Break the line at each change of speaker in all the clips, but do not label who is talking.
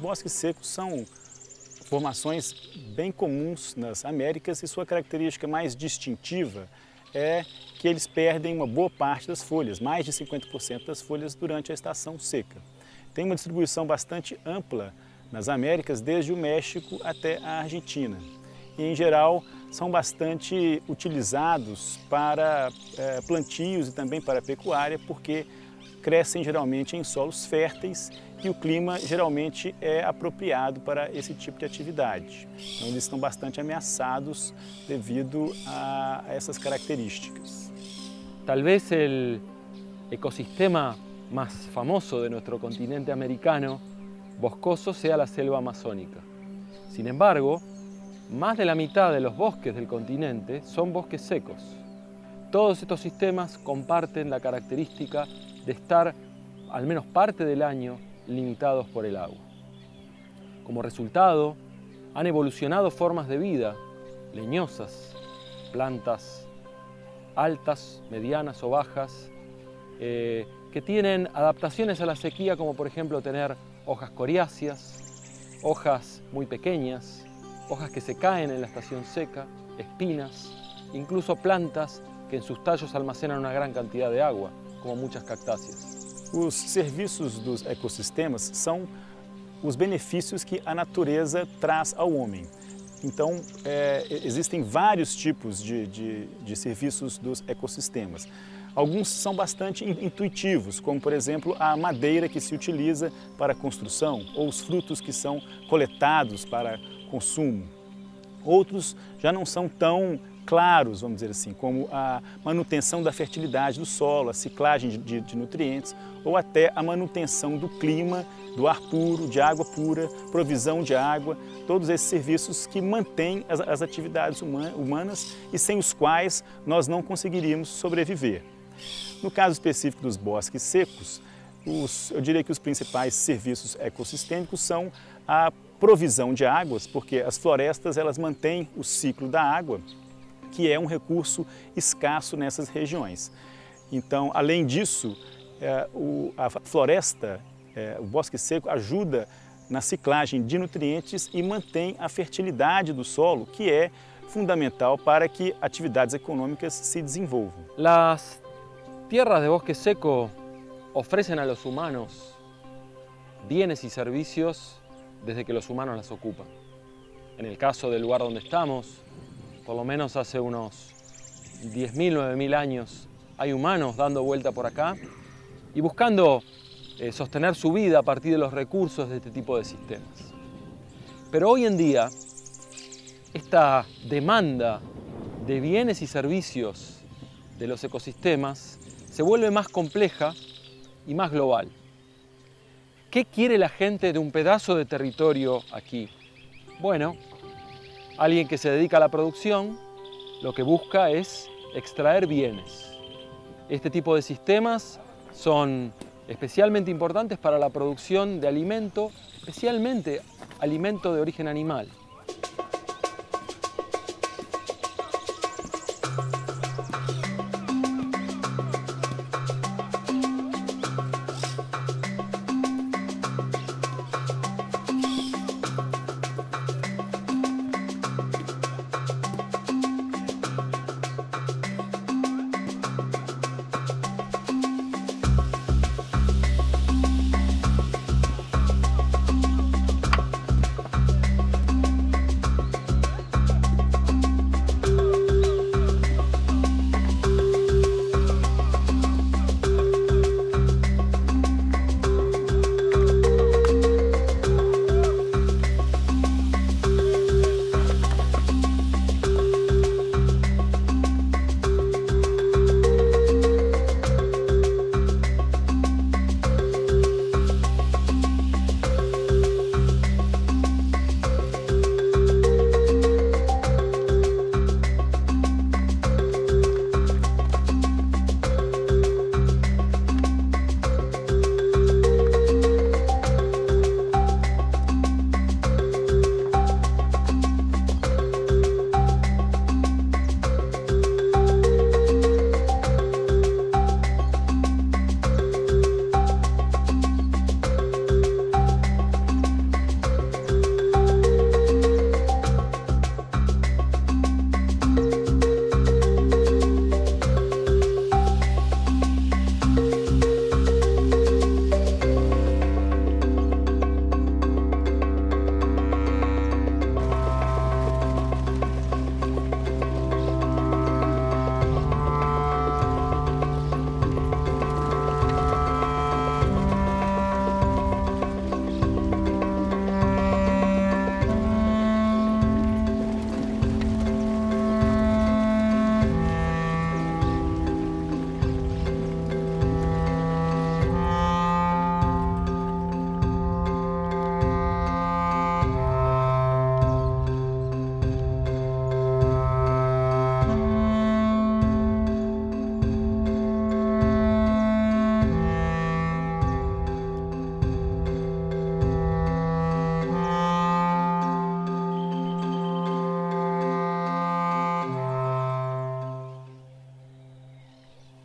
bosques secos são formações bem comuns nas Américas e sua característica mais distintiva é que eles perdem uma boa parte das folhas, mais de 50% das folhas durante a estação seca. Tem uma distribuição bastante ampla nas Américas, desde o México até a Argentina. E, em geral, são bastante utilizados para plantios e também para pecuária, porque crescem geralmente em solos férteis e o clima geralmente é apropriado para esse tipo de atividade. Então eles estão bastante ameaçados devido a essas características.
Tal vez el ecosistema más famoso de nuestro continente americano, boscoso, sea la selva amazónica. Sin embargo, más de la mitad de los bosques del continente son bosques secos. Todos estos sistemas comparten la característica de estar, al menos parte del año, limitados por el agua. Como resultado, han evolucionado formas de vida leñosas, plantas altas, medianas o bajas, que tienen adaptaciones a la sequía, como por ejemplo tener hojas coriáceas, hojas muy pequeñas, hojas que se caen en la estación seca, espinas, incluso plantas que em seus tallos almacenam uma grande quantidade de água, como muitas cactáceas.
Os serviços dos ecossistemas são os benefícios que a natureza traz ao homem. Então, existem vários tipos de serviços dos ecossistemas. Alguns são bastante intuitivos, como, por exemplo, a madeira que se utiliza para construção ou os frutos que são coletados para consumo. Outros já não são tão claros, vamos dizer assim, como a manutenção da fertilidade do solo, a ciclagem de nutrientes ou até a manutenção do clima, do ar puro, de água pura, provisão de água, todos esses serviços que mantêm as atividades humanas e sem os quais nós não conseguiríamos sobreviver. No caso específico dos bosques secos, eu diria que os principais serviços ecossistêmicos são a provisão de águas, porque as florestas elas mantêm o ciclo da água, que é um recurso escasso nessas regiões. Então, além disso, a floresta, o bosque seco, ajuda na ciclagem de nutrientes e mantém a fertilidade do solo, que é fundamental para que atividades econômicas se desenvolvam.
Las tierras de bosque seco ofrecen a los humanos bienes y servicios desde que los humanos las ocupan. En el caso del lugar donde estamos, por lo menos hace unos 10.000, 9.000 años, hay humanos dando vuelta por acá y buscando sostener su vida a partir de los recursos de este tipo de sistemas. Pero hoy en día, esta demanda de bienes y servicios de los ecosistemas se vuelve más compleja y más global. ¿Qué quiere la gente de un pedazo de territorio aquí? Bueno, alguien que se dedica a la producción lo que busca es extraer bienes. Este tipo de sistemas son especialmente importantes para la producción de alimento, especialmente alimento de origen animal.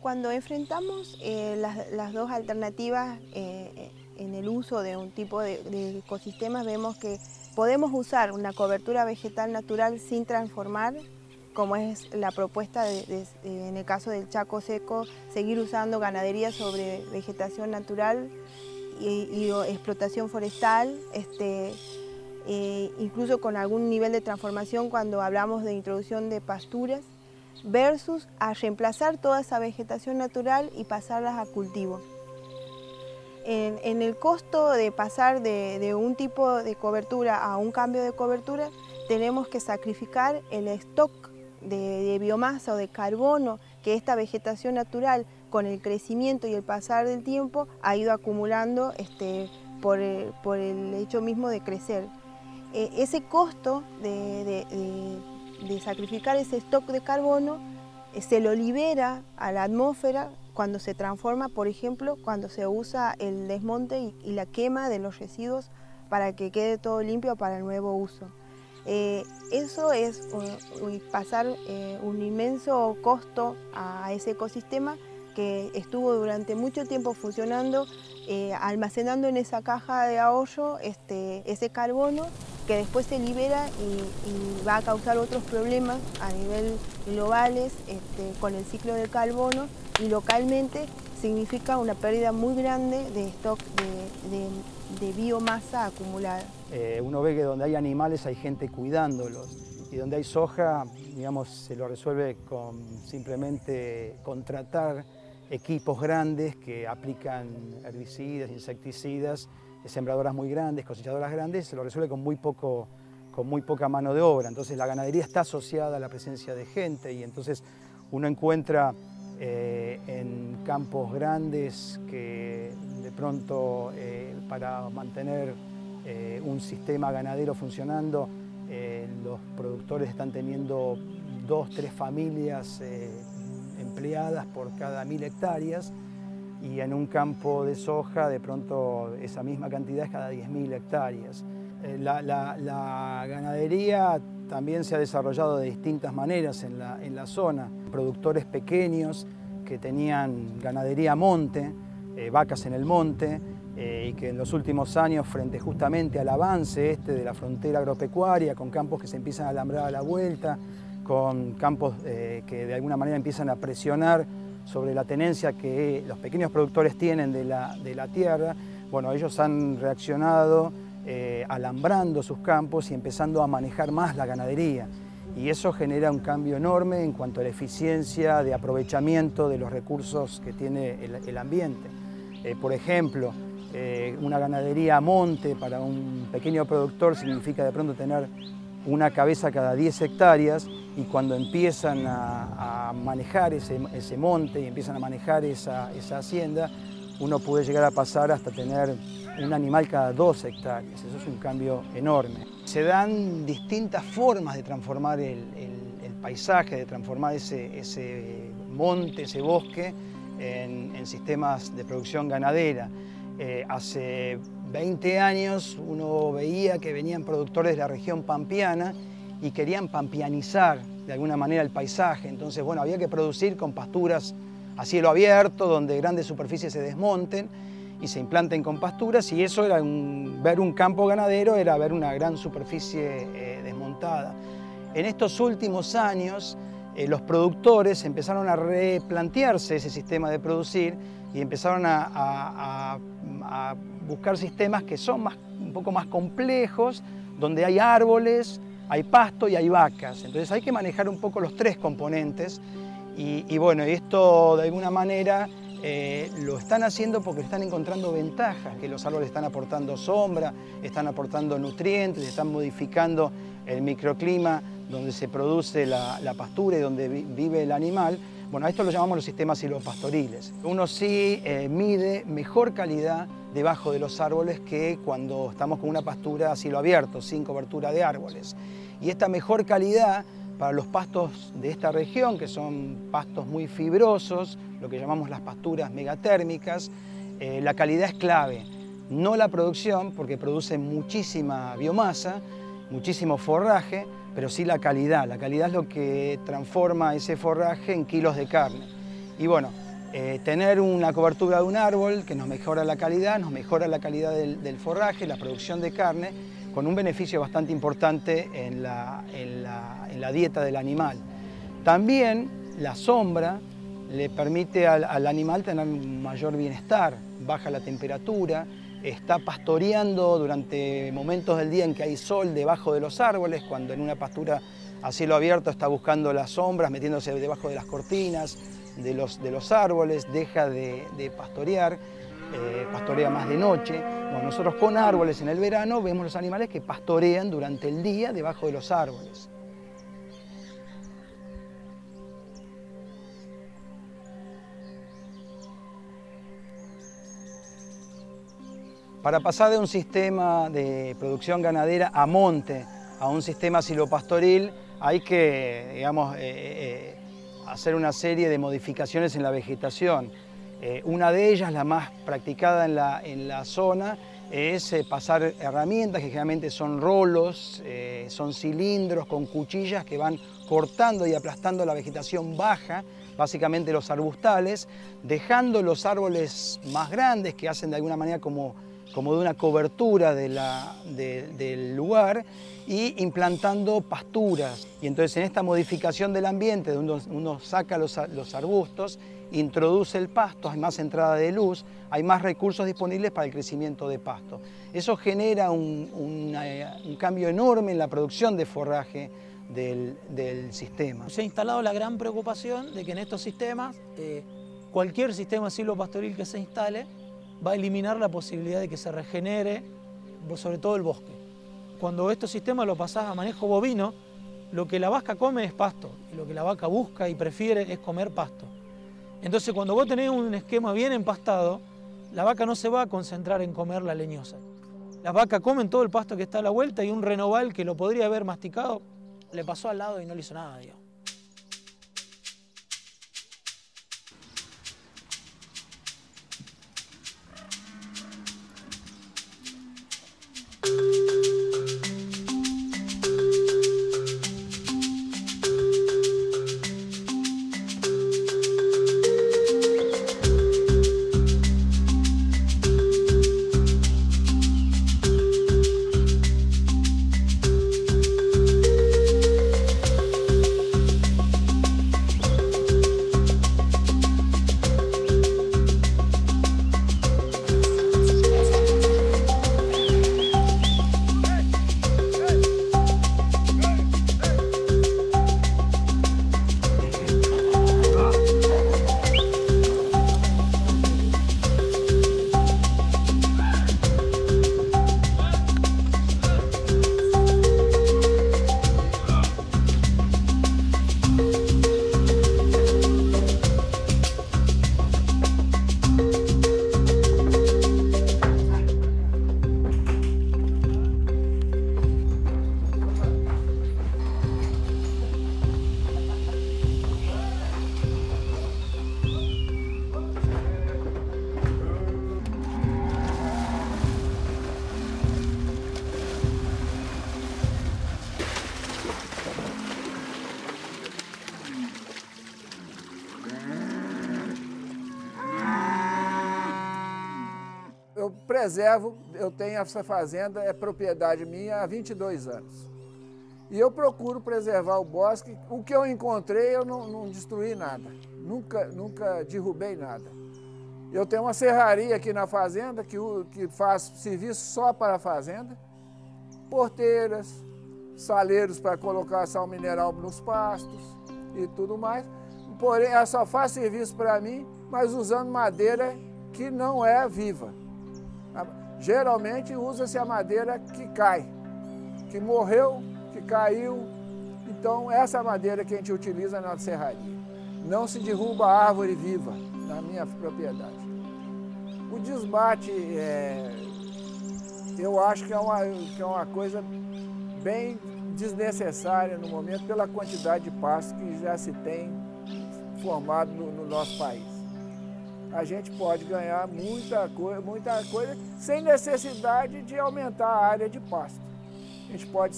Cuando enfrentamos las dos alternativas en el uso de un tipo de ecosistemas, vemos que podemos usar una cobertura vegetal natural sin transformar, como es la propuesta en el caso del Chaco Seco, seguir usando ganadería sobre vegetación natural y explotación forestal, incluso con algún nivel de transformación cuando hablamos de introducción de pasturas, versus a reemplazar toda esa vegetación natural y pasarlas a cultivo. En el costo de pasar de un tipo de cobertura a un cambio de cobertura, tenemos que sacrificar el stock de biomasa o de carbono que esta vegetación natural, con el crecimiento y el pasar del tiempo, ha ido acumulando por el hecho mismo de crecer. Ese costo de sacrificar ese stock de carbono se lo libera a la atmósfera cuando se transforma, por ejemplo, cuando se usa el desmonte y la quema de los residuos para que quede todo limpio para el nuevo uso. Eso es pasar un inmenso costo a ese ecosistema que estuvo durante mucho tiempo funcionando, almacenando en esa caja de ahorro ese carbono que después se libera y va a causar otros problemas a nivel globales con el ciclo del carbono, y localmente significa una pérdida muy grande de stock de biomasa acumulada.
Uno ve que donde hay animales hay gente cuidándolos, y donde hay soja, digamos, se lo resuelve con simplemente contratar equipos grandes que aplican herbicidas, insecticidas, sembradoras muy grandes, cosechadoras grandes, se lo resuelve con muy poca mano de obra. Entonces la ganadería está asociada a la presencia de gente, y entonces uno encuentra en campos grandes que de pronto para mantener un sistema ganadero funcionando, los productores están teniendo 2 o 3 familias empleadas por cada 1000 hectáreas, y en un campo de soja de pronto esa misma cantidad es cada 10.000 hectáreas. La ganadería también se ha desarrollado de distintas maneras en la zona. Productores pequeños que tenían ganadería a monte, vacas en el monte, y que en los últimos años, frente justamente al avance de la frontera agropecuaria, con campos que se empiezan a alambrar a la vuelta, con campos que de alguna manera empiezan a presionar sobre la tenencia que los pequeños productores tienen de la tierra, bueno, ellos han reaccionado alambrando sus campos y empezando a manejar más la ganadería. Y eso genera un cambio enorme en cuanto a la eficiencia de aprovechamiento de los recursos que tiene el ambiente. Por ejemplo, una ganadería a monte para un pequeño productor significa de pronto tener una cabeza cada 10 hectáreas, y cuando empiezan a manejar ese monte y empiezan a manejar esa hacienda, uno puede llegar a pasar hasta tener un animal cada 2 hectáreas. Eso es un cambio enorme. Se dan distintas formas de transformar el paisaje, de transformar ese monte, ese bosque, en sistemas de producción ganadera. Hace 20 años uno veía que venían productores de la región pampeana y querían pampeanizar de alguna manera el paisaje. Entonces, bueno, había que producir con pasturas a cielo abierto, donde grandes superficies se desmonten y se implanten con pasturas, y eso era ver un campo ganadero, era ver una gran superficie desmontada. En estos últimos años, los productores empezaron a replantearse ese sistema de producir y empezaron a buscar sistemas que son un poco más complejos, donde hay árboles, hay pasto y hay vacas. Entonces hay que manejar un poco los 3 componentes, y bueno, esto de alguna manera lo están haciendo porque están encontrando ventajas, que los árboles están aportando sombra, están aportando nutrientes, están modificando el microclima donde se produce la pastura y donde vive el animal. Bueno, a esto lo llamamos los sistemas silvopastoriles. Uno sí mide mejor calidad debajo de los árboles que cuando estamos con una pastura a cielo abierto, sin cobertura de árboles. Y esta mejor calidad para los pastos de esta región, que son pastos muy fibrosos, lo que llamamos las pasturas megatérmicas, la calidad es clave. No la producción, porque produce muchísima biomasa, muchísimo forraje, pero sí la calidad. La calidad es lo que transforma ese forraje en kilos de carne. Y bueno, Tener una cobertura de un árbol que nos mejora la calidad del forraje, la producción de carne, con un beneficio bastante importante en la dieta del animal. También la sombra le permite al animal tener un mayor bienestar, baja la temperatura, está pastoreando durante momentos del día en que hay sol debajo de los árboles, cuando en una pastura a cielo abierto está buscando las sombras, metiéndose debajo de las cortinas de los árboles, deja de pastorear, pastorea más de noche. Bueno, nosotros con árboles en el verano vemos los animales que pastorean durante el día debajo de los árboles. Para pasar de un sistema de producción ganadera a monte a un sistema silvopastoril hay que, digamos, hacer una serie de modificaciones en la vegetación. Una de ellas, la más practicada en la zona, es pasar herramientas que generalmente son rolos, son cilindros con cuchillas que van cortando y aplastando la vegetación baja, básicamente los arbustales, dejando los árboles más grandes que hacen de alguna manera como de una cobertura del lugar, y implantando pasturas. Y entonces en esta modificación del ambiente, donde uno saca los arbustos, introduce el pasto, hay más entrada de luz, hay más recursos disponibles para el crecimiento de pasto. Eso genera un cambio enorme en la producción de forraje del sistema.
Se ha instalado la gran preocupación de que en estos sistemas, cualquier sistema silvopastoril que se instale, va a eliminar la posibilidad de que se regenere, sobre todo el bosque. Cuando estos sistemas lo pasás a manejo bovino, lo que la vaca come es pasto, y lo que la vaca busca y prefiere es comer pasto. Entonces, cuando vos tenés un esquema bien empastado, la vaca no se va a concentrar en comer la leñosa. Las vacas comen todo el pasto que está a la vuelta, y un renoval que lo podría haber masticado, le pasó al lado y no le hizo nada, digamos.
Eu preservo, eu tenho essa fazenda, é propriedade minha há 22 anos. E eu procuro preservar o bosque. O que eu encontrei, eu não destruí nada. Nunca derrubei nada. Eu tenho uma serraria aqui na fazenda que faz serviço só para a fazenda. Porteiras, saleiros para colocar sal mineral nos pastos e tudo mais. Porém, ela só faz serviço para mim, mas usando madeira que não é viva. Geralmente usa-se a madeira que cai, que morreu, que caiu. Então essa madeira que a gente utiliza na serraria. Não se derruba árvore viva na minha propriedade. O desmate, eu acho que é uma coisa bem desnecessária no momento pela quantidade de pasto que já se tem formado no nosso país. A gente pode ganhar muita coisa sem necessidade de aumentar a área de pasto. A gente pode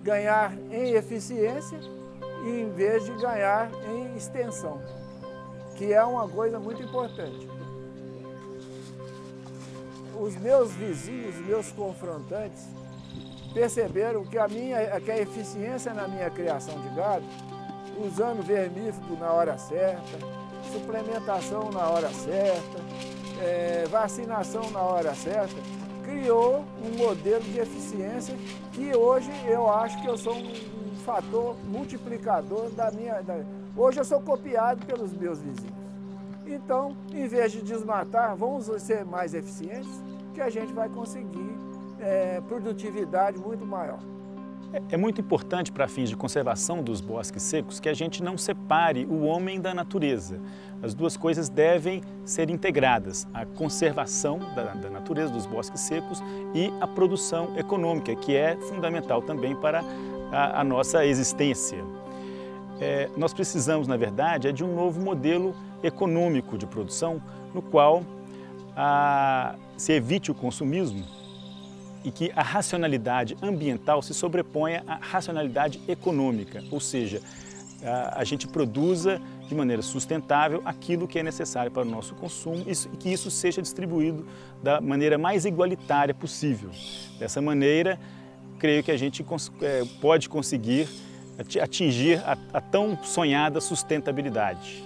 ganhar em eficiência em vez de ganhar em extensão, que é uma coisa muito importante. Os meus vizinhos, meus confrontantes, perceberam que a eficiência na minha criação de gado, usando vermífugo na hora certa, suplementação na hora certa, vacinação na hora certa, criou um modelo de eficiência que hoje eu acho que eu sou um fator multiplicador Hoje eu sou copiado pelos meus vizinhos. Então, em vez de desmatar, vamos ser mais eficientes, que a gente vai conseguir produtividade muito maior.
É muito importante para fins de conservação dos bosques secos que a gente não separe o homem da natureza. As duas coisas devem ser integradas, a conservação da natureza dos bosques secos e a produção econômica, que é fundamental também para a nossa existência. Nós precisamos, na verdade, de um novo modelo econômico de produção, no qual se evite o consumismo e que a racionalidade ambiental se sobreponha à racionalidade econômica, ou seja, a gente produza de maneira sustentável aquilo que é necessário para o nosso consumo e que isso seja distribuído da maneira mais igualitária possível. Dessa maneira, creio que a gente pode conseguir atingir a tão sonhada sustentabilidade.